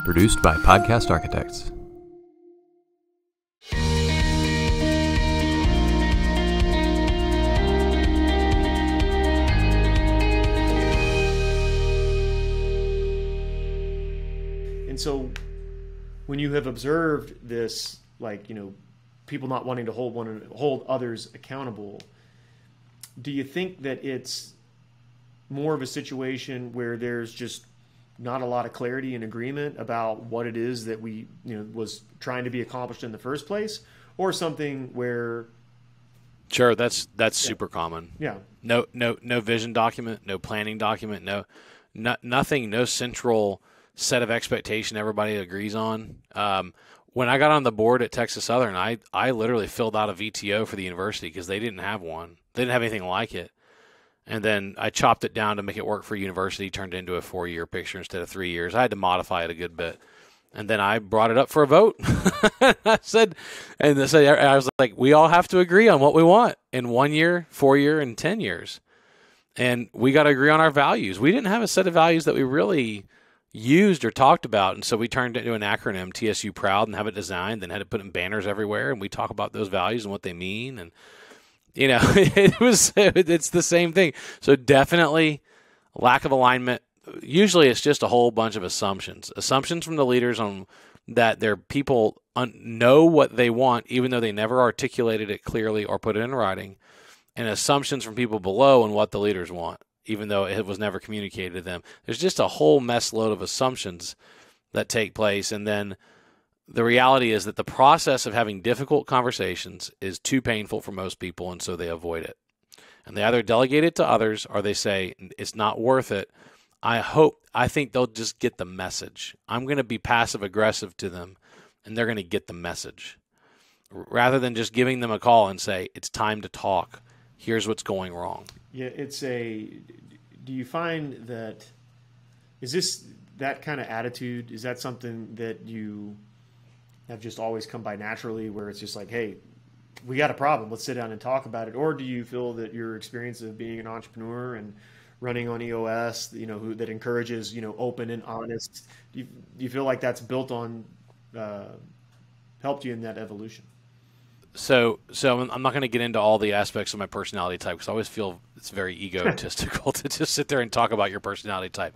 Produced by Podcast Architects. And so when you have observed this, people not wanting to hold others accountable, do you think that it's more of a situation where there's just not a lot of clarity and agreement about what it is that was trying to be accomplished in the first place, or something where? Sure, that's super common. Yeah. No vision document, no planning document, nothing, no central set of expectation everybody agrees on. When I got on the board at Texas Southern, I literally filled out a VTO for the university because they didn't have one. They didn't have anything like it. And then I chopped it down to make it work for university, turned it into a 4-year picture instead of 3 years. I had to modify it a good bit. And then I brought it up for a vote. I was like, we all have to agree on what we want in 1 year, 4 year, and 10 years. And we got to agree on our values. We didn't have a set of values that we really used or talked about. And so we turned it into an acronym, TSU Proud, and have it designed, then had to put in banners everywhere. And we talk about those values and what they mean. And it's the same thing. So definitely lack of alignment. Usually it's just a whole bunch of assumptions from the leaders on that their people know what they want, even though they never articulated it clearly or put it in writing, and assumptions from people below on what the leaders want, even though it was never communicated to them. There's just a whole mess load of assumptions that take place. And then the reality is that the process of having difficult conversations is too painful for most people, and so they avoid it. And they either delegate it to others or they say, it's not worth it. I think they'll just get the message. I'm going to be passive-aggressive to them, and they're going to get the message. Rather than just giving them a call and say, it's time to talk. Here's what's going wrong. Yeah, do you find that, is this that kind of attitude, is that something that you have just always come by naturally, where it's just like, hey, we got a problem, let's sit down and talk about it? Or do you feel that your experience of being an entrepreneur and running on EOS, that encourages, open and honest, do you feel like that's built on, helped you in that evolution? So I'm not going to get into all the aspects of my personality type, because I always feel it's very egotistical to just sit there and talk about your personality type.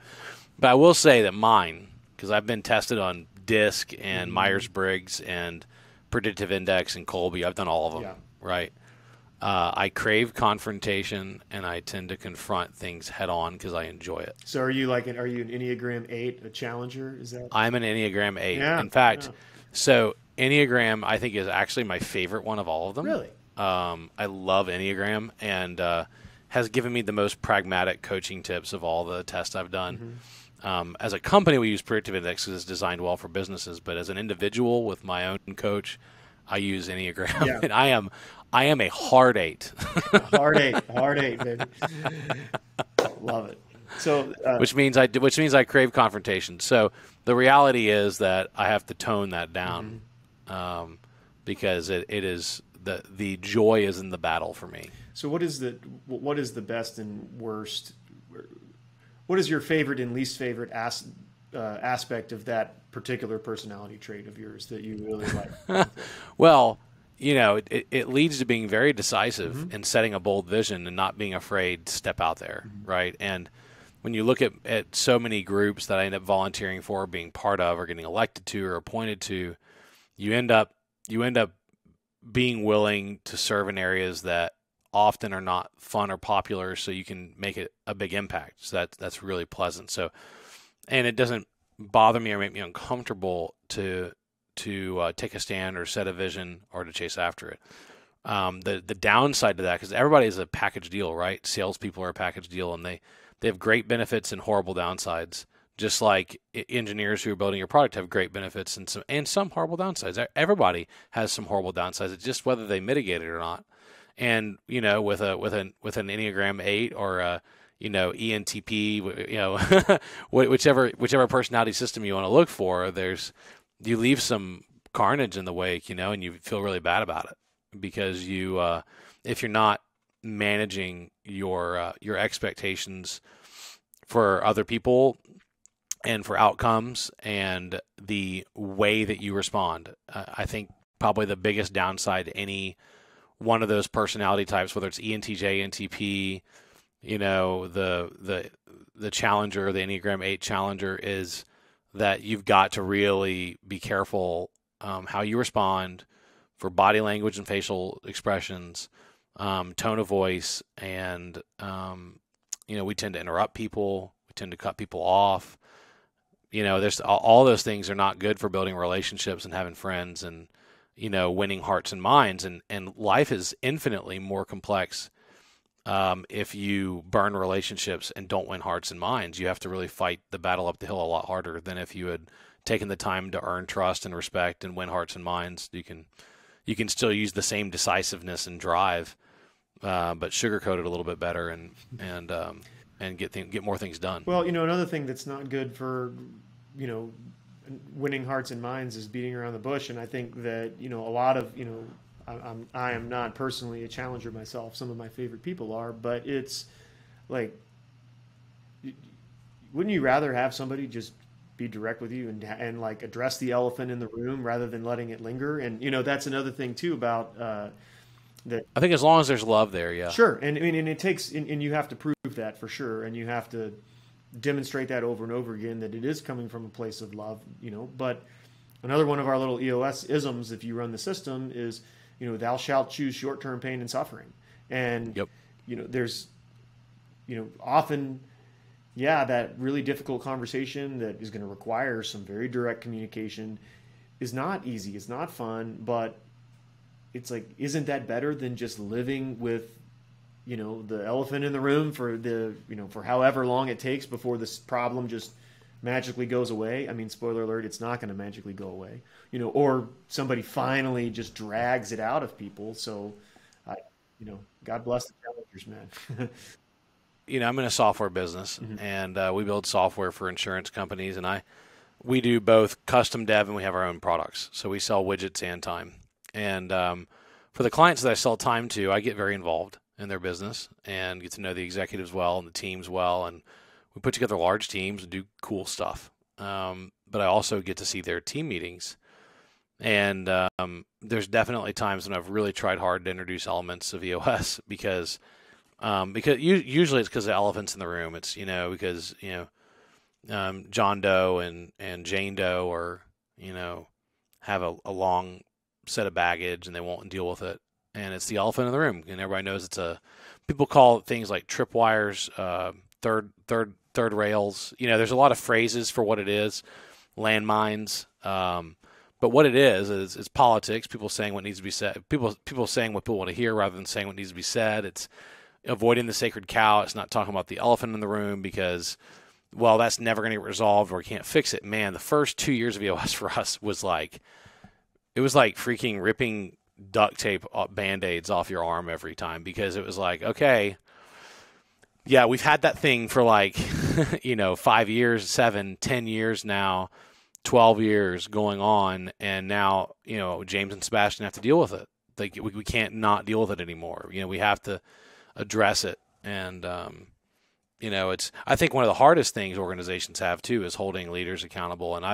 But I will say that mine, because I've been tested on DISC and Myers-Briggs and Predictive Index and Colby. I've done all of them, right? I crave confrontation, and I tend to confront things head on because I enjoy it. So are you an Enneagram 8, a challenger? Is that? I'm an Enneagram 8. Yeah, in fact, so Enneagram I think is actually my favorite one of all of them. Really? I love Enneagram, and has given me the most pragmatic coaching tips of all the tests I've done. As a company, we use Predictive Index because it's designed well for businesses. But as an individual with my own coach, I use Enneagram. Yeah. And I am a hard 8. hard eight, baby. Love it. So, which means I crave confrontation. So the reality is that I have to tone that down, because it is the joy is in the battle for me. So what is the best and worst? What is your favorite and least favorite aspect of that particular personality trait of yours that you really like? Well, it leads to being very decisive and setting a bold vision and not being afraid to step out there, right? And when you look at so many groups that I end up volunteering for, being part of, or getting elected to, or appointed to, you end up being willing to serve in areas that often are not fun or popular, so you can make it a big impact. So that's really pleasant. So, and it doesn't bother me or make me uncomfortable to take a stand or set a vision or to chase after it. The downside to that, because everybody is a package deal, right? Salespeople are a package deal, and they have great benefits and horrible downsides. Just like engineers who are building your product have great benefits and some horrible downsides. Everybody has some horrible downsides. It's just whether they mitigate it or not. And with an Enneagram 8 or a ENTP, whichever personality system you want to look for, you leave some carnage in the wake, and you feel really bad about it because if you're not managing your expectations for other people and for outcomes and the way that you respond. I think probably the biggest downside to any one of those personality types, whether it's ENTJ, NTP, the challenger, the Enneagram 8 challenger, is that you've got to really be careful how you respond for body language and facial expressions, tone of voice, and we tend to interrupt people, we tend to cut people off. There's all those things are not good for building relationships and having friends and winning hearts and minds. And life is infinitely more complex if you burn relationships and don't win hearts and minds. You have to really fight the battle up the hill a lot harder than if you had taken the time to earn trust and respect and win hearts and minds. You can still use the same decisiveness and drive, but sugarcoat it a little bit better and get more things done. Well, another thing that's not good for, winning hearts and minds is beating around the bush. And I think that, a lot of, I am not personally a challenger myself. Some of my favorite people are, but it's like, wouldn't you rather have somebody just be direct with you and like address the elephant in the room rather than letting it linger? And, that's another thing too about, that I think as long as there's love there, yeah. Sure. And I mean, and it takes, and you have to prove that for sure. And you have to demonstrate that over and over again, that it is coming from a place of love, but another one of our little EOS isms, if you run the system, is, thou shalt choose short-term pain and suffering. And, yep. There's, often, that really difficult conversation that is going to require some very direct communication is not easy. It's not fun, but it's like, isn't that better than just living with, the elephant in the room for for however long it takes before this problem just magically goes away? I mean, spoiler alert, it's not going to magically go away, or somebody finally just drags it out of people. So, God bless the challengers, man. I'm in a software business, Mm-hmm. and we build software for insurance companies, and we do both custom dev and we have our own products. So we sell widgets and time. And for the clients that I sell time to, I get very involved in their business and get to know the executives well and the teams well. And we put together large teams and do cool stuff. But I also get to see their team meetings. And there's definitely times when I've really tried hard to introduce elements of EOS because usually it's because the elephant's in the room. It's, because, John Doe and Jane Doe are, have a long set of baggage and they won't deal with it. And it's the elephant in the room. And everybody knows people call it things like tripwires, third rails. There's a lot of phrases for what it is, landmines. But what it is politics. People saying what needs to be said. People saying what people want to hear rather than saying what needs to be said. It's avoiding the sacred cow. It's not talking about the elephant in the room because, well, that's never going to get resolved or we can't fix it. Man, the first 2 years of EOS for us was like, it was like freaking ripping duct tape Band-Aids off your arm every time because it was like, okay, yeah, we've had that thing for like, 5 years, 7, 10 years now, 12 years going on. And now, James and Sebastian have to deal with it. Like we can't not deal with it anymore. We have to address it. And, I think one of the hardest things organizations have too is holding leaders accountable. And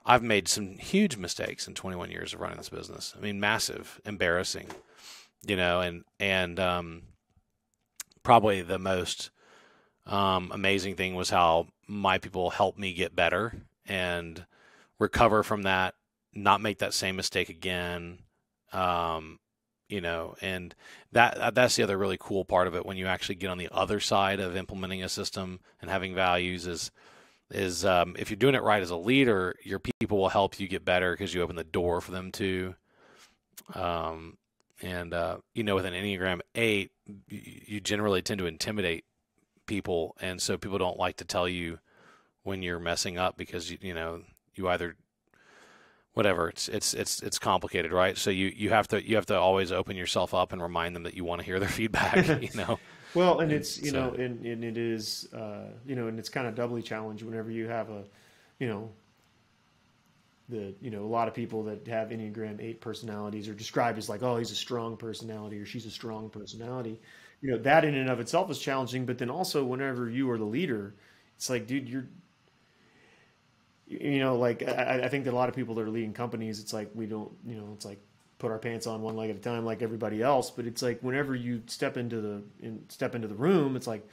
I've made some huge mistakes in 21 years of running this business. I mean, massive, embarrassing, and probably the most amazing thing was how my people helped me get better and recover from that, not make that same mistake again. And that's the other really cool part of it when you actually get on the other side of implementing a system and having values is if you're doing it right as a leader, your people will help you get better because you open the door for them to. With an Enneagram 8, you generally tend to intimidate people, and so people don't like to tell you when you're messing up because you either whatever it's complicated, right? So you have to always open yourself up and remind them that you want to hear their feedback. Well, and it's and it is and it's kind of doubly challenged whenever you have a lot of people that have Enneagram 8 personalities are described as like, oh, he's a strong personality or she's a strong personality. That in and of itself is challenging. But then also whenever you are the leader, it's like, dude, like I think that a lot of people that are leading companies, it's like we don't, it's like put our pants on one leg at a time like everybody else. But it's like whenever you step into the room, it's like,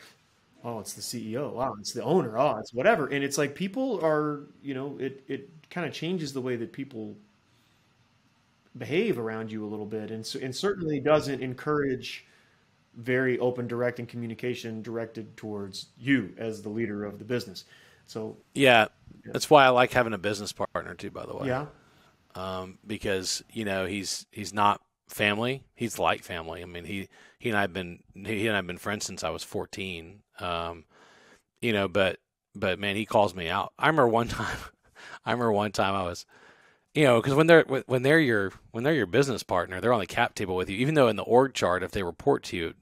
oh, it's the CEO. Wow, it's the owner. Oh, it's whatever. And it's like people are, it kind of changes the way that people behave around you a little bit, and certainly doesn't encourage very open, direct, and communication directed towards you as the leader of the business. So yeah, that's why I like having a business partner too, by the way. yeah, because he's not family. He's like family. I mean, he and I've been friends since I was 14. But man, he calls me out. I remember one time I was, because when they're your business partner, they're on the cap table with you. Even though in the org chart, if they report to you,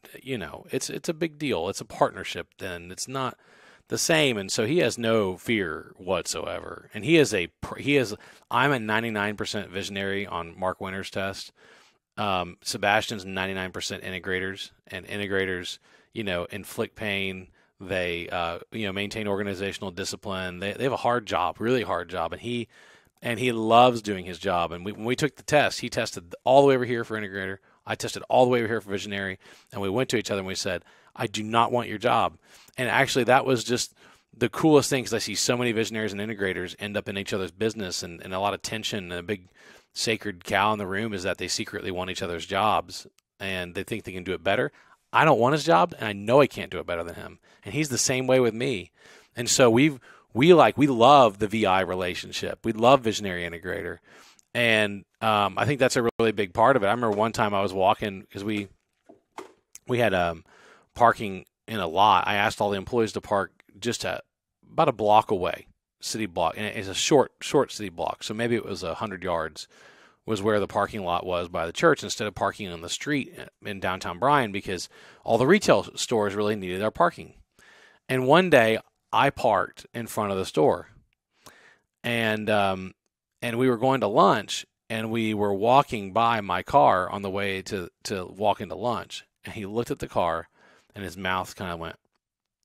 it's a big deal. It's a partnership. Then it's not the same. And so he has no fear whatsoever. And I'm a 99% visionary on Mark Winter's test. Sebastian's 99% integrators, and integrators, inflict pain. They, maintain organizational discipline. They have a hard job, really hard job. And he loves doing his job. And when we took the test, he tested all the way over here for integrator. I tested all the way over here for visionary. And we went to each other and we said, I do not want your job. And actually that was just the coolest thing, because I see so many visionaries and integrators end up in each other's business, and a lot of tension, and a big sacred cow in the room is that they secretly want each other's jobs and they think they can do it better. I don't want his job, and I know I can't do it better than him. And he's the same way with me. And so we love the VI relationship. We love visionary integrator. And I think that's a really big part of it. I remember one time I was walking, because we had parking in a lot. I asked all the employees to park just about a block away, city block. And it's a short city block. So maybe it was 100 yards was where the parking lot was by the church, instead of parking on the street in downtown Bryan, because all the retail stores really needed our parking. And one day I parked in front of the store, and we were going to lunch, and we were walking by my car on the way to walk into lunch. And he looked at the car, and his mouth kind of went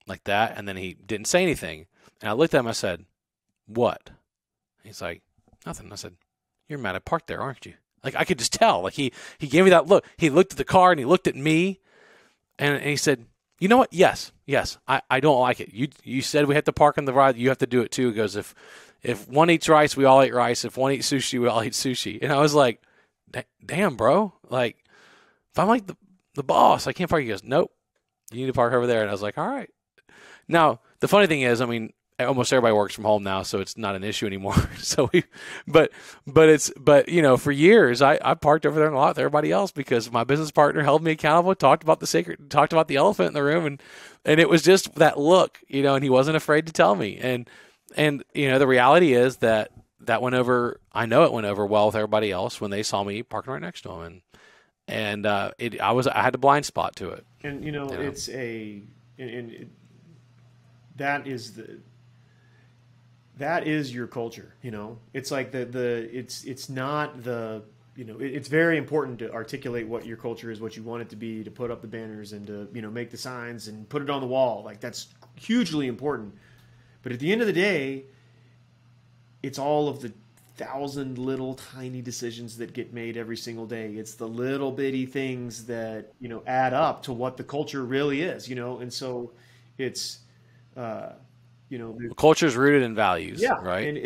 like that. And then he didn't say anything. And I looked at him, I said, "What?" He's like, "Nothing." I said, "You're mad I parked there, aren't you?" Like, I could just tell. Like, he gave me that look. He looked at the car and he looked at me, and he said, "You know what? Yes, I don't like it. You said we had to park on the ride. You have to do it too." He goes, if one eats rice, we all eat rice. If one eats sushi, we all eat sushi. And I was like, damn, bro. Like, if I'm like the boss, I can't park. He goes, "Nope, you need to park over there." And I was like, all right. Now, the funny thing is, I mean, almost everybody works from home now, so it's not an issue anymore. But for years I parked over there in a lot with everybody else, because my business partner held me accountable, talked about the elephant in the room, and it was just that look, and he wasn't afraid to tell me. And the reality is that went over. I know it went over well with everybody else when they saw me parking right next to him, and I had a blind spot to it. And it's that is your culture. It's like it's not the, it's very important to articulate what your culture is, what you want it to be, to put up the banners and to, make the signs and put it on the wall. Like, that's hugely important. But at the end of the day, it's all of the 1,000 little tiny decisions that get made every single day. It's the little bitty things that, add up to what the culture really is, and so it's, culture is rooted in values, yeah, right?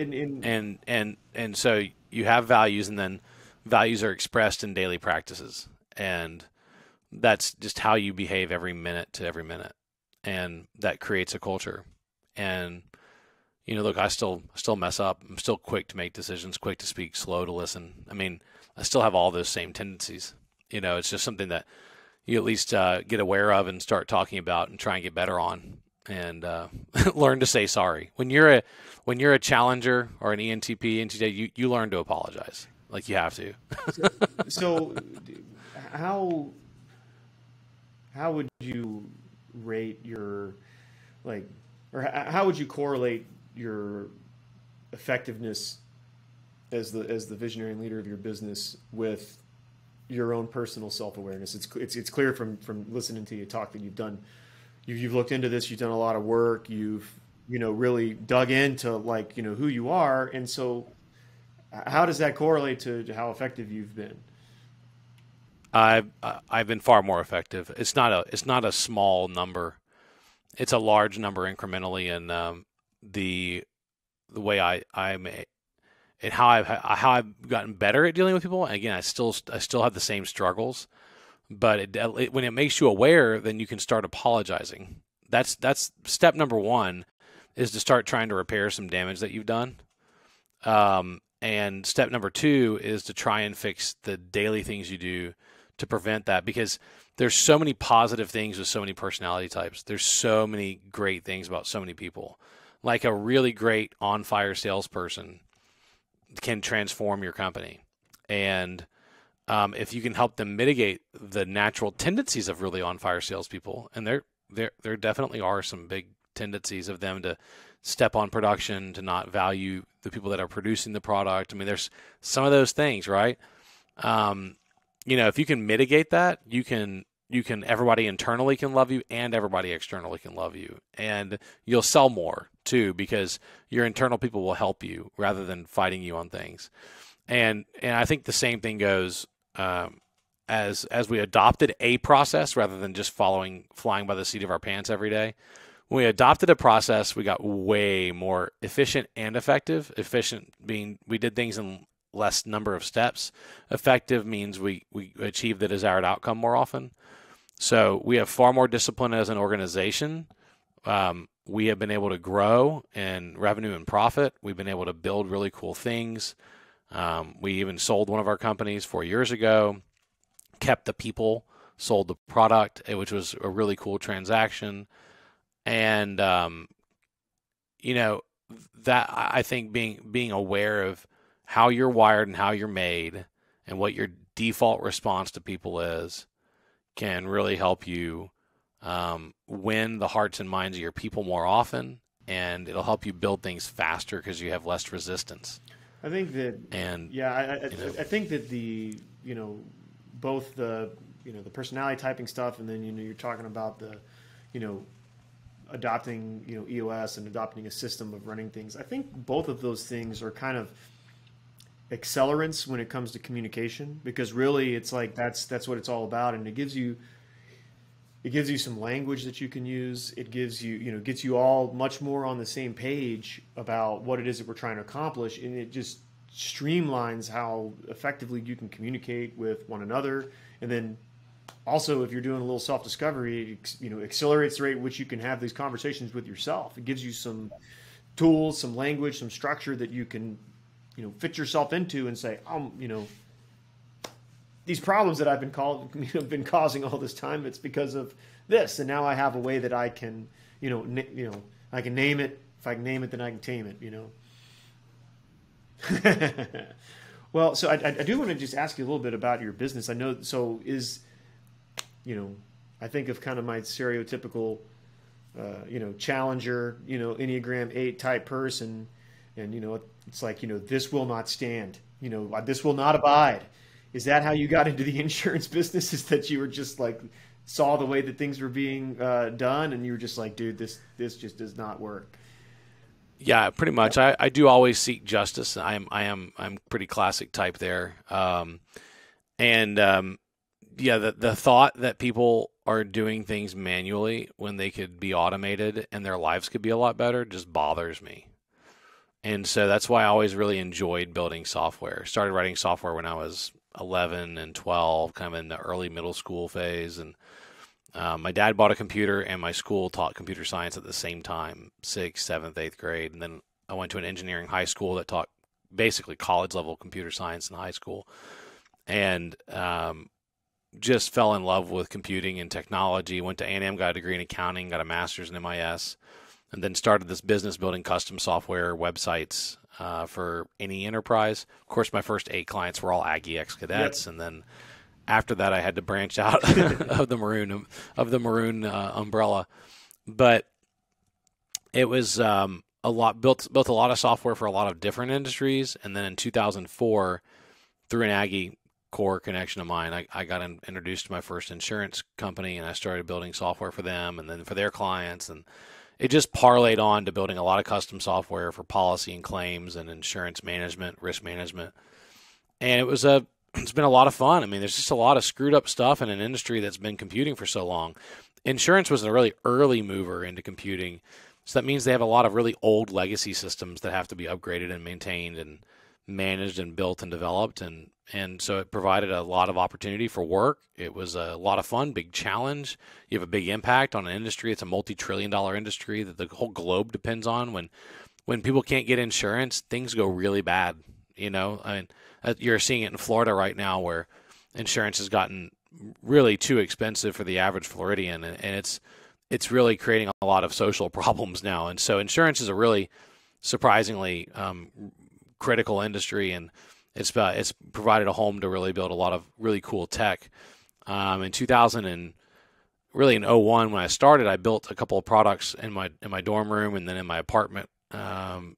And so you have values, and then values are expressed in daily practices, and that's just how you behave every minute to every minute, and that creates a culture. And look, I still mess up. I'm still quick to make decisions, quick to speak, slow to listen. I mean, I still have all those same tendencies. It's just something that you at least get aware of and start talking about and try and get better on. And learn to say sorry. When you're a challenger or an ENTP, NTJ, you learn to apologize. Like, you have to. So how would you rate your, or how would you correlate your effectiveness as the visionary and leader of your business with your own personal self-awareness? It's clear from listening to you talk that you've looked into this. You've done a lot of work. You've really dug into like, who you are. And so how does that correlate to how effective you've been? I've been far more effective. It's not a small number. It's a large number incrementally, and the way I'm and how I've gotten better at dealing with people. And again, I still have the same struggles, but when it makes you aware, then you can start apologizing. That's step number one, is to start trying to repair some damage that you've done. And step number two is to try and fix the daily things you do to prevent that, because there's so many positive things with so many personality types. There's so many great things about so many people. Like a really great on-fire salesperson can transform your company. And if you can help them mitigate the natural tendencies of really on-fire salespeople, and there definitely are some big tendencies of them to step on production, to not value the people that are producing the product. I mean, there's some of those things, right? If you can mitigate that, you can everybody internally can love you and everybody externally can love you, and you'll sell more too, because your internal people will help you rather than fighting you on things. And I think the same thing goes as we adopted a process rather than just flying by the seat of our pants every day. When we adopted a process, we got way more efficient and effective. Efficient being we did things in less number of steps. Effective means we achieve the desired outcome more often. So we have far more discipline as an organization. We have been able to grow in revenue and profit. We've been able to build really cool things. We even sold one of our companies 4 years ago, kept the people, sold the product, which was a really cool transaction. And, that I think being aware of how you're wired and how you're made and what your default response to people is can really help you win the hearts and minds of your people more often, and it'll help you build things faster because you have less resistance. I think that, I think that the both the the personality typing stuff, and then you're talking about the adopting EOS and adopting a system of running things. I think both of those things are kind of accelerants when it comes to communication, because really it's like that's what it's all about, and it gives you some language that you can use. It gives you gets you all much more on the same page about what it is that we're trying to accomplish, and it just streamlines how effectively you can communicate with one another. And then also, if you're doing a little self-discovery, it accelerates the rate at which you can have these conversations with yourself. It gives you some tools, some language, some structure that you can fit yourself into and say, these problems that I've been causing all this time, it's because of this, and now I have a way that I can, I can name it. If I can name it, then I can tame it. Well, so I do want to just ask you a little bit about your business. I know, so is, I think of kind of my stereotypical, challenger, Enneagram 8 type person, and it's like this will not stand, this will not abide. Is that how you got into the insurance business? Is that you were just like saw the way that things were being done, and you were just like, dude, this just does not work? Yeah, pretty much. I do always seek justice. I'm pretty classic type there. The thought that people are doing things manually when they could be automated and their lives could be a lot better just bothers me. And so that's why I always really enjoyed building software. Started writing software when I was 11 and 12, kind of in the early middle school phase. And my dad bought a computer, and my school taught computer science at the same time, 6th, 7th, 8th grade. And then I went to an engineering high school that taught basically college-level computer science in high school. And just fell in love with computing and technology. Went to A&M, got a degree in accounting, got a master's in MIS, and then started this business building custom software websites for any enterprise. Of course, my first 8 clients were all Aggie ex-cadets, yep. And then after that, I had to branch out of the maroon umbrella. But it was a lot built a lot of software for a lot of different industries. And then in 2004, through an Aggie core connection of mine, I got introduced to my first insurance company, and I started building software for them and then for their clients. And it just parlayed on to building a lot of custom software for policy and claims and insurance management, risk management. And it's been a lot of fun. I mean, there's just a lot of screwed up stuff in an industry that's been computing for so long. Insurance was a really early mover into computing. So that means they have a lot of really old legacy systems that have to be upgraded and maintained and managed and built and developed. And so it provided a lot of opportunity for work. It was a lot of fun, big challenge. You have a big impact on an industry. It's a multi-trillion-dollar industry that the whole globe depends on. When people can't get insurance, things go really bad. I mean, you're seeing it in Florida right now where insurance has gotten really too expensive for the average Floridian, and it's really creating a lot of social problems now. And so insurance is a really surprisingly critical industry, and it's provided a home to really build a lot of really cool tech. In 2000 and really in 01 when I started, I built a couple of products in my dorm room and then in my apartment,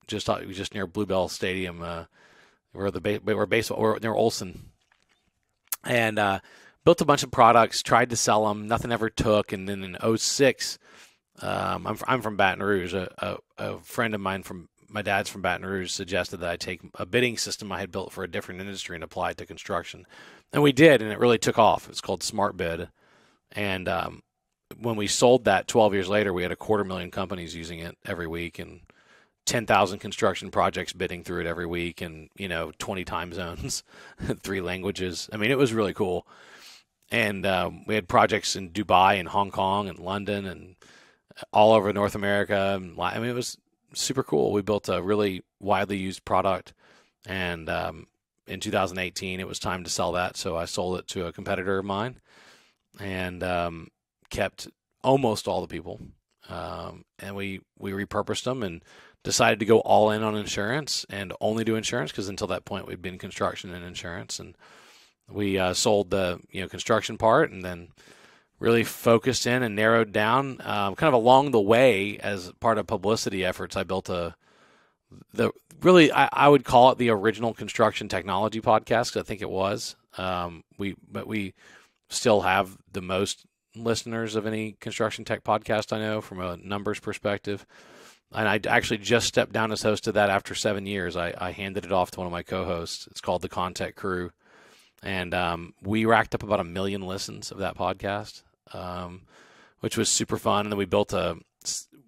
just near Bluebell Stadium, where near Olson, and built a bunch of products, tried to sell them, nothing ever took. And then in 06, I'm from Baton Rouge. A friend of mine my dad's from Baton Rouge suggested that I take a bidding system I had built for a different industry and apply it to construction. And we did, and it really took off. It's called Smart Bid. And when we sold that 12 years later, we had 250,000 companies using it every week and 10,000 construction projects bidding through it every week, and 20 time zones, 3 languages. I mean, it was really cool. And we had projects in Dubai and Hong Kong and London and all over North America. I mean, it was super cool. We built a really widely used product, and in 2018, it was time to sell that. So I sold it to a competitor of mine and kept almost all the people. And we repurposed them and decided to go all in on insurance and only do insurance, because until that point we'd been construction and insurance. And we sold the construction part, and then really focused in and narrowed down. Kind of along the way, as part of publicity efforts, I built I would call it the original construction technology podcast, because I think it was. But we still have the most listeners of any construction tech podcast I know from a numbers perspective. And I actually just stepped down as host of that after 7 years. I handed it off to one of my co-hosts. It's called The Content Crew. And we racked up about 1 million listens of that podcast, which was super fun. And then we built a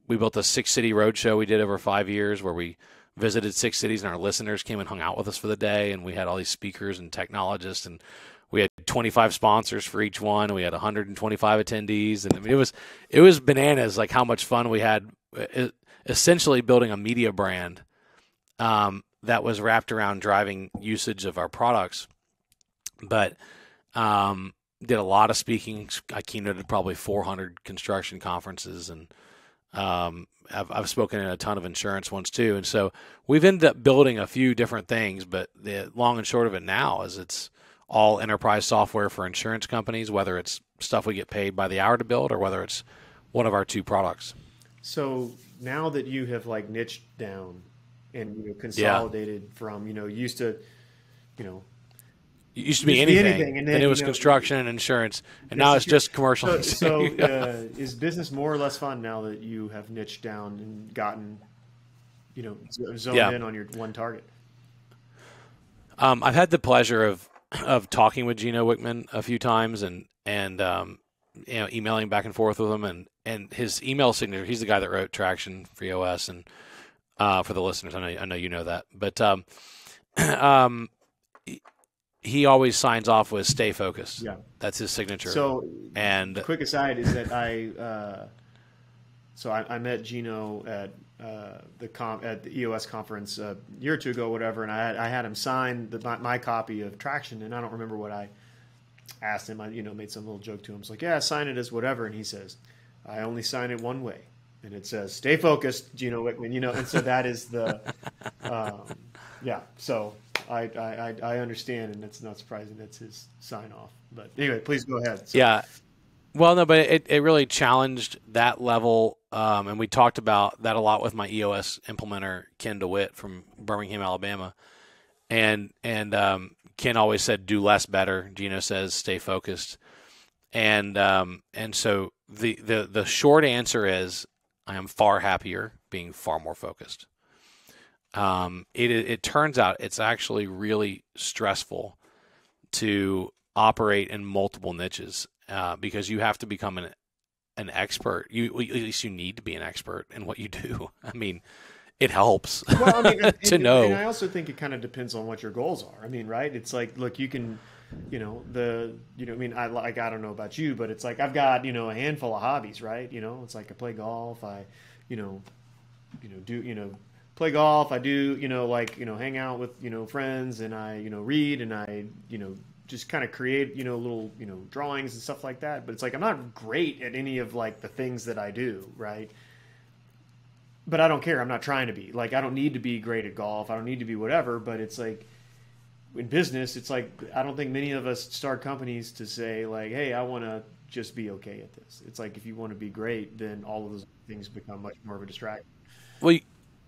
6-city roadshow we did over 5 years, where we visited 6 cities, and our listeners came and hung out with us for the day. And we had all these speakers and technologists, and we had 25 sponsors for each one. We had 125 attendees, and I mean, it was bananas, like how much fun we had. Essentially building a media brand that was wrapped around driving usage of our products. But did a lot of speaking. I keynoted probably 400 construction conferences, and I've spoken in a ton of insurance ones too. And so we've ended up building a few different things, but the long and short of it now is it's all enterprise software for insurance companies, whether it's stuff we get paid by the hour to build or whether it's one of our 2 products. So now that you have niched down and consolidated from used to it used to be anything, and then it was construction and insurance, and now it's just commercial. So is business more or less fun now that you have niched down and gotten zoned in on your one target? I've had the pleasure of talking with Gino Wickman a few times, and emailing back and forth with him, and his email signature. He's the guy that wrote Traction for EOS, and for the listeners, I know you know that, but he always signs off with "Stay focused." Yeah, that's his signature. So, and quick aside is that I met Gino at the EOS conference a year or 2 ago, whatever, and I had him sign my copy of Traction, and I don't remember what I asked him. I made some little joke to him. It's like, yeah, sign it as whatever, and he says, I only sign it one way, and it says "Stay focused, Gino Wickman." And so that is the yeah. So I understand, and it's not surprising that's his sign off. But anyway, please go ahead. So. Yeah. Well, no, but it really challenged that level, and we talked about that a lot with my EOS implementer, Ken DeWitt from Birmingham, Alabama, and Ken always said, "Do less better." Gino says, "Stay focused," and so the short answer is, I am far happier being far more focused. It turns out it's actually really stressful to operate in multiple niches because you have to become an expert. At least you need to be an expert in what you do. I mean, it helps Well, I mean, to know. And I also think it kind of depends on what your goals are. I mean, right? It's like, look, you can, I mean, I don't know about you, but it's like I've got, a handful of hobbies, right? It's like I play golf, I, play golf, I do, hang out with, friends, and I, read, and I, just kind of create, little, drawings and stuff like that. But it's like I'm not great at any of like the things that I do, right? But I don't care. I'm not trying to be. Like, I don't need to be great at golf. I don't need to be whatever. But it's like, in business, it's like, I don't think many of us start companies to say, like, hey, I want to just be okay at this. It's like, if you want to be great, then all of those things become much more of a distraction. Well,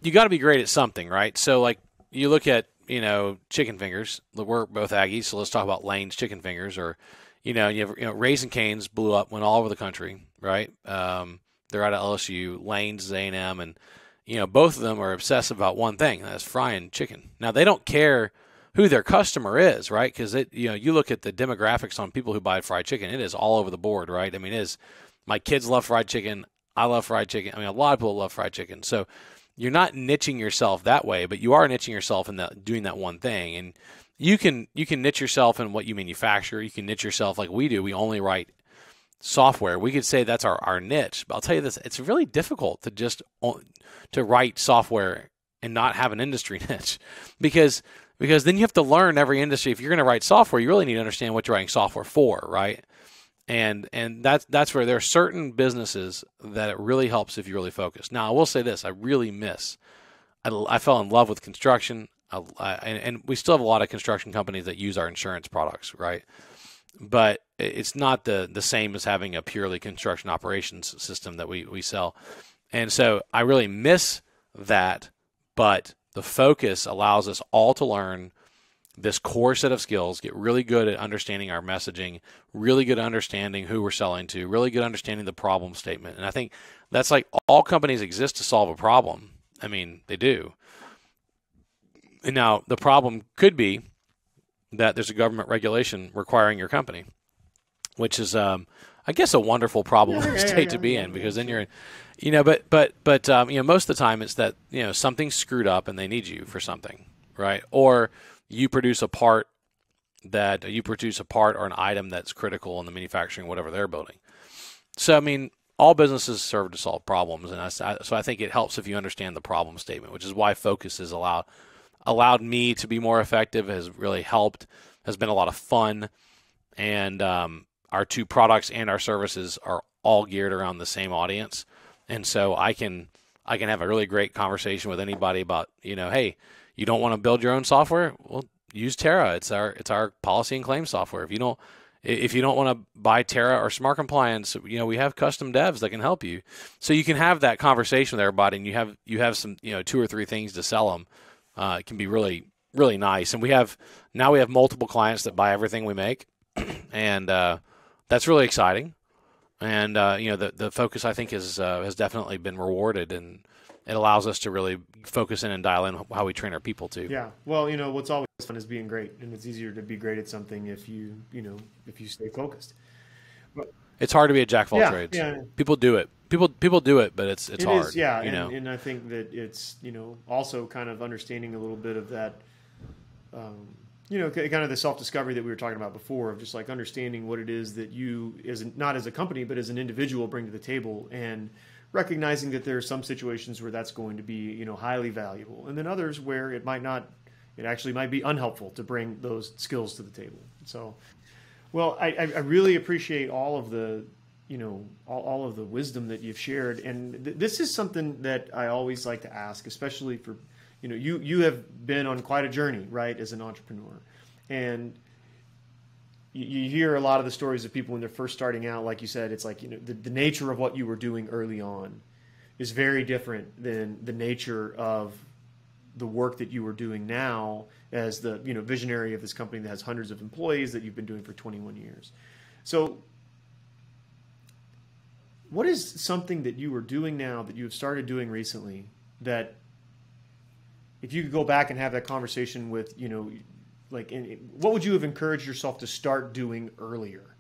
you got to be great at something, right? So, like, you look at, chicken fingers. We're both Aggies, so let's talk about Lane's chicken fingers. Or, you have, Raisin Cane's blew up, went all over the country, right? They're out of LSU, Lane's A&M, and both of them are obsessed about one thing, and that's frying chicken. Now they don't care who their customer is, right? Because you look at the demographics on people who buy fried chicken, it is all over the board, right? I mean, my kids love fried chicken, I love fried chicken. I mean, a lot of people love fried chicken. So you're not niching yourself that way, but you are niching yourself in doing that one thing. And you can niche yourself in what you manufacture. You can niche yourself like we do. We only write software. We could say that's our niche, but I'll tell you this, it's really difficult to write software and not have an industry niche because then you have to learn every industry. If you're going to write software, you really need to understand what you're writing software for, right? And that's where there are certain businesses that it really helps if you really focus. Now, I will say this, I fell in love with construction, and we still have a lot of construction companies that use our insurance products, right? But it's not the same as having a purely construction operations system that we sell. And so I really miss that, but the focus allows us all to learn this core set of skills, get really good at understanding our messaging, really good at understanding who we're selling to, really good at understanding the problem statement. And I think that's like all companies exist to solve a problem. I mean, they do. And now the problem could be that there's a government regulation requiring your company, which is, I guess, a wonderful problem state to be in, because then you're, but most of the time it's that, something's screwed up and they need you for something, right? Or you produce a part or an item that's critical in the manufacturing, whatever they're building. So, I mean, all businesses serve to solve problems. And so I think it helps if you understand the problem statement, which is why focus has allowed me to be more effective, has really helped, has been a lot of fun. And our two products and our services are all geared around the same audience. And so I can have a really great conversation with anybody about, hey, you don't want to build your own software? Well, use Terra. It's our policy and claim software. If you don't want to buy Terra or Smart Compliance, we have custom devs that can help you. So you can have that conversation with everybody, and you have some 2 or 3 things to sell them. It can be really, really nice. And we have multiple clients that buy everything we make, and that's really exciting. And the focus, I think, has definitely been rewarded, and it allows us to really focus in and dial in how we train our people too. Yeah. Well, what's always fun is being great, and it's easier to be great at something if you stay focused. But it's hard to be a jack of all trades. Yeah. People do it. People do it, but it's hard. Is, yeah. And I think that it's also kind of understanding a little bit of that. Kind of the self-discovery that we were talking about before, of just like understanding what it is that you, not as a company, but as an individual, bring to the table, and recognizing that there are some situations where that's going to be, highly valuable, and then others where it might not, it actually might be unhelpful to bring those skills to the table. So, well, I really appreciate all of the, all of the wisdom that you've shared. And this is something that I always like to ask, especially for, you have been on quite a journey, right, as an entrepreneur. And you hear a lot of the stories of people when they're first starting out. Like you said, it's like, the nature of what you were doing early on is very different than the nature of the work that you were doing now as the, visionary of this company that has hundreds of employees that you've been doing for 21 years. So what is something that you are doing now that you have started doing recently that if you could go back and have that conversation with, what would you have encouraged yourself to start doing earlier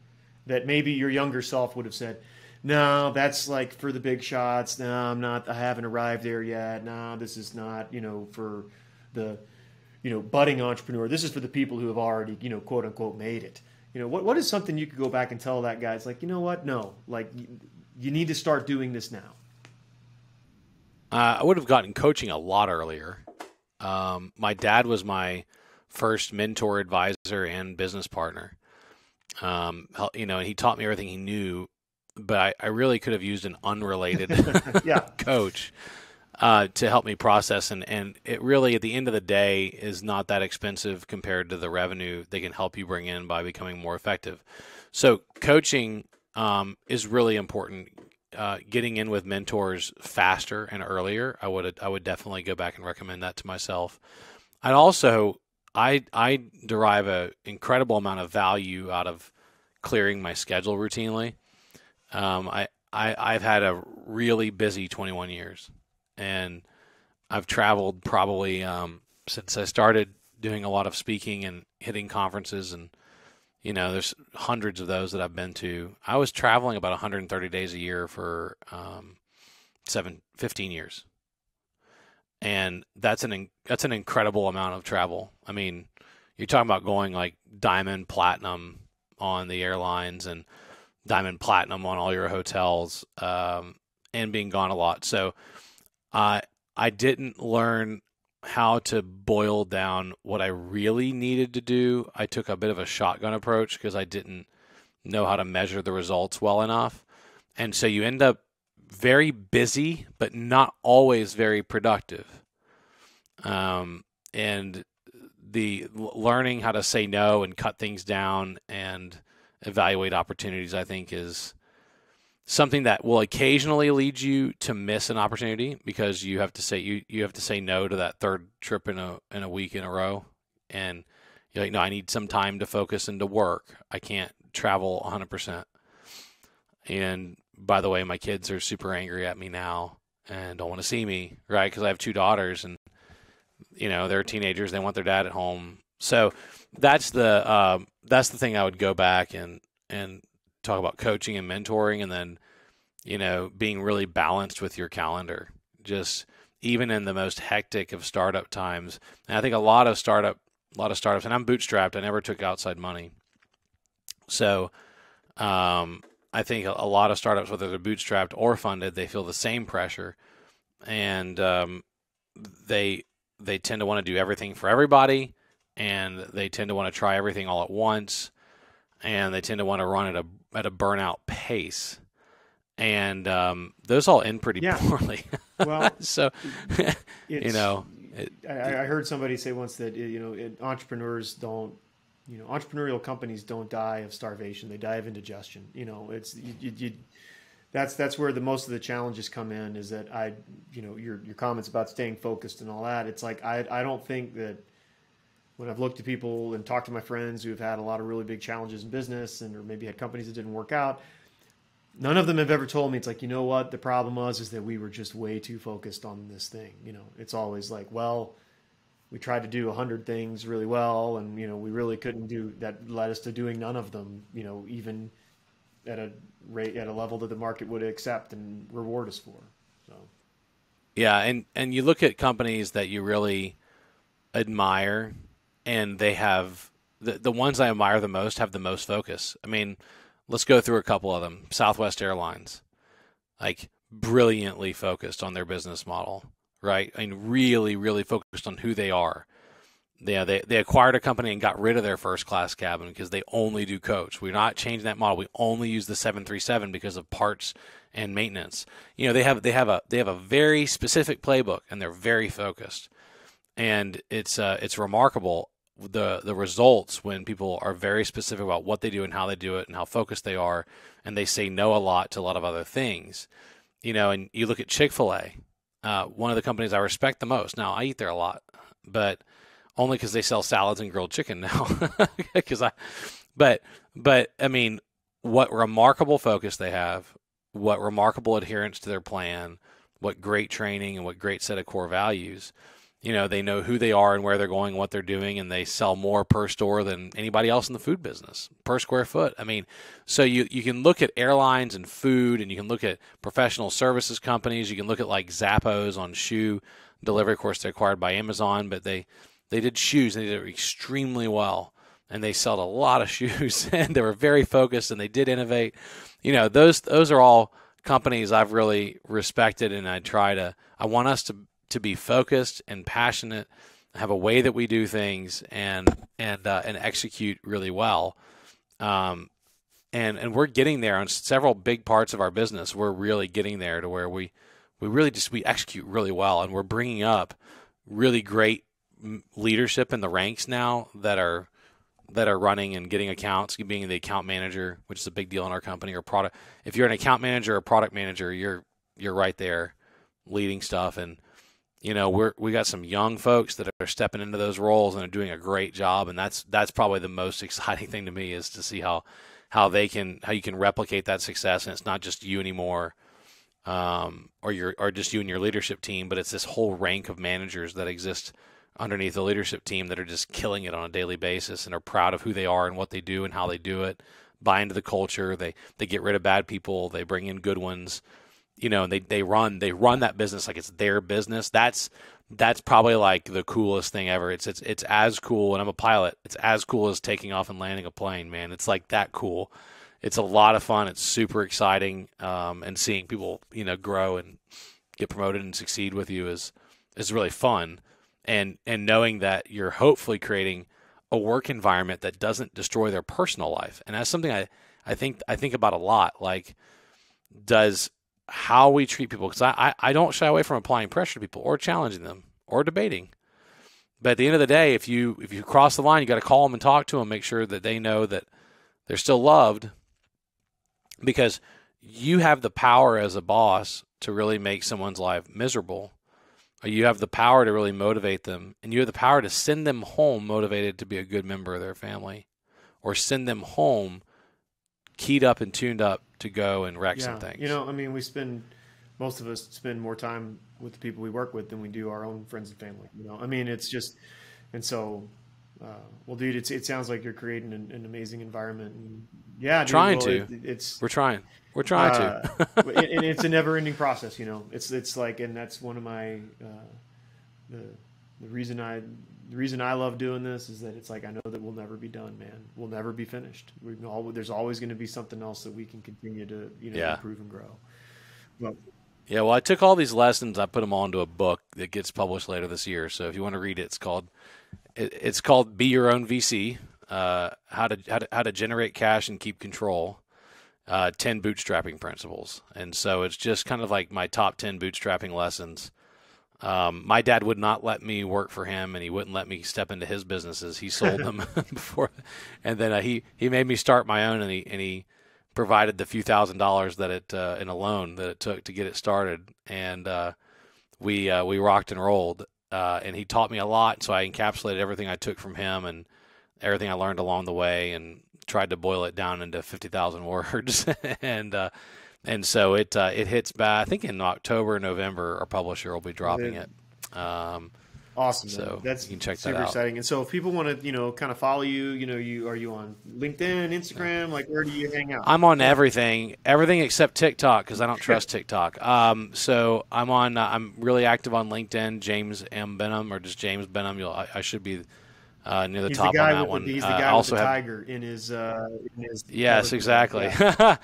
that maybe your younger self would have said, no, that's like for the big shots. No, I haven't arrived there yet. No, this is not, for the, budding entrepreneur. This is for the people who have already, quote unquote, made it. What is something you could go back and tell that guy? It's like, you know what? No, like you need to start doing this now. I would have gotten coaching a lot earlier. My dad was my first mentor, advisor, and business partner. He taught me everything he knew, but I really could have used an unrelated coach to help me process. And it really, at the end of the day, is not that expensive compared to the revenue they can help you bring in by becoming more effective. So coaching is really important. Getting in with mentors faster and earlier, I would definitely go back and recommend that to myself. And also, I derive an incredible amount of value out of clearing my schedule routinely. I've had a really busy 21 years, and I've traveled probably since I started doing a lot of speaking and hitting conferences, and there's hundreds of those that I've been to. I was traveling about 130 days a year for 15 years. And that's an incredible amount of travel. I mean, you're talking about going like diamond, platinum on the airlines and diamond, platinum on all your hotels, and being gone a lot. So I didn't learn how to boil down what I really needed to do. I took a bit of a shotgun approach because I didn't know how to measure the results well enough. And so you end up very busy, but not always very productive. And the learning how to say no and cut things down and evaluate opportunities, I think, is something that will occasionally lead you to miss an opportunity because you have to say you have to say no to that third trip in a week in a row, and you're like, no, I need some time to focus and to work. I can't travel 100%. And by the way, my kids are super angry at me now and don't want to see me, right? Because I have two daughters, and they're teenagers. They want their dad at home. So that's the thing I would go back and talk about coaching and mentoring, and then being really balanced with your calendar. Just even in the most hectic of startup times, and I think a lot of startups, and I'm bootstrapped. I never took outside money, so I think a lot of startups, whether they're bootstrapped or funded, they feel the same pressure, and they tend to want to do everything for everybody, and they tend to want to try everything all at once, and they tend to want to run at a burnout pace, and those all end pretty poorly. Well, so I heard somebody say once that entrepreneurs don't. Entrepreneurial companies don't die of starvation; they die of indigestion. That's where most of the challenges come in. Is that your comments about staying focused and all that. It's like I don't think that when I've looked at people and talked to my friends who have had a lot of really big challenges in business or maybe had companies that didn't work out, none of them have ever told me it's like, you know what, the problem is that we were just way too focused on this thing. It's always like, well, we tried to do 100 things really well, and we really couldn't do that. Led us to doing none of them. Even at a level that the market would accept and reward us for. So, yeah, and you look at companies that you really admire, and they have the ones I admire the most have the most focus. I mean, let's go through a couple of them. Southwest Airlines, like brilliantly focused on their business model. Right, I mean, really, really focused on who they are. They acquired a company and got rid of their first class cabin because they only do coach. We're not changing that model. We only use the 737 because of parts and maintenance. They have a very specific playbook, and they're very focused. And it's remarkable the results when people are very specific about what they do and how they do it and how focused they are, and they say no a lot to a lot of other things. And you look at Chick-fil-A. One of the companies I respect the most. Now, I eat there a lot, but only because they sell salads and grilled chicken now. But I mean, what remarkable focus they have, what remarkable adherence to their plan, what great training, and what great set of core values. They know who they are and where they're going, what they're doing, and they sell more per store than anybody else in the food business, per square foot. I mean, so you can look at airlines and food, and you can look at professional services companies. You can look at like Zappos on shoe delivery. Of course, they're acquired by Amazon, but they did shoes, and they did it extremely well. And they sold a lot of shoes, and they were very focused, and they did innovate. Those are all companies I've really respected, and I want us to be focused and passionate, have a way that we do things, and execute really well. And we're getting there on several big parts of our business. We're really getting there to where we execute really well, and we're bringing up really great leadership in the ranks now that are running and getting accounts, being the account manager, which is a big deal in our company, or product. If you're an account manager or product manager, you're right there leading stuff. And we got some young folks that are stepping into those roles and are doing a great job, and that's probably the most exciting thing to me, is to see how you can replicate that success, and it's not just you anymore, or just you and your leadership team, but it's this whole rank of managers that exist underneath the leadership team that are just killing it on a daily basis and are proud of who they are and what they do and how they do it, buy into the culture, they get rid of bad people, they bring in good ones. And they run that business like it's their business. That's probably like the coolest thing ever. It's as cool, and I'm a pilot. It's as cool as taking off and landing a plane, man. It's like that cool. It's a lot of fun. It's super exciting, and seeing people grow and get promoted and succeed with you is really fun. And knowing that you're hopefully creating a work environment that doesn't destroy their personal life. And that's something I think about a lot. Like, does how we treat people, because I don't shy away from applying pressure to people or challenging them or debating. But at the end of the day, if you cross the line, you got to call them and talk to them, make sure that they know that they're still loved, because you have the power as a boss to really make someone's life miserable. You have the power to really motivate them, and you have the power to send them home motivated to be a good member of their family, or send them home keyed up and tuned up to go and wreck some things. Most of us spend more time with the people we work with than we do our own friends and family. It's just, and so, well, dude, it sounds like you're creating an amazing environment. And yeah, dude, we're trying to, and it's a never-ending process. It's like, and that's one of my the reason I love doing this is that it's like, I know that we'll never be done, man. We'll never be finished. There's always going to be something else that we can continue to improve and grow. Well, yeah, well, I took all these lessons, I put them all into a book that gets published later this year. So if you want to read it, it's called Be Your Own VC, how to generate cash and keep control, 10 bootstrapping principles. And so it's just kind of like my top 10 bootstrapping lessons. My dad would not let me work for him, and he wouldn't let me step into his businesses. He sold them before, and then he made me start my own, and he provided the few $1,000s that in a loan that it took to get it started, and we rocked and rolled. And he taught me a lot, so I encapsulated everything I took from him and everything I learned along the way, and tried to boil it down into 50,000 words, and so it hits back. I think in October, November, our publisher will be dropping it. Awesome. So that's you can check super that out. Exciting. And so if people want to, kind of follow you, are you on LinkedIn, Instagram? Like, where do you hang out? I'm on everything except TikTok, because I don't trust TikTok. So I'm on. I'm really active on LinkedIn, James M. Benham, or just James Benham. I should be near the top on that one. He's the guy with the tiger in his. Yes, exactly. Yeah.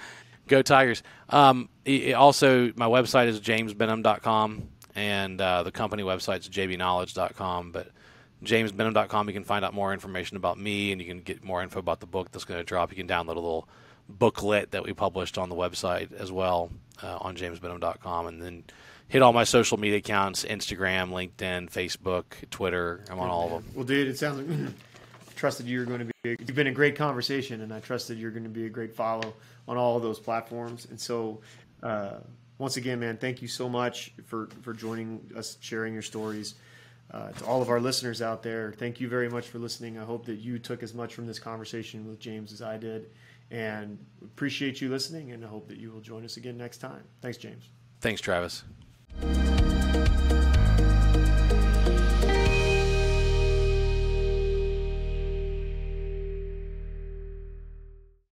Go Tigers. Also, my website is jamesbenham.com, and the company website is jbknowledge.com. But jamesbenham.com, you can find out more information about me, and you can get more info about the book that's going to drop. You can download a little booklet that we published on the website as well, on jamesbenham.com, and then hit all my social media accounts: Instagram, LinkedIn, Facebook, Twitter. I'm on all of them. Well, dude, it sounds like trusted you're going to be. You've been a great conversation, and I trusted you're going to be a great follow on all of those platforms. And so, once again, man, thank you so much for joining us, sharing your stories. To all of our listeners out there, thank you very much for listening. I hope that you took as much from this conversation with James as I did. And appreciate you listening, and I hope that you will join us again next time. Thanks, James. Thanks, Travis.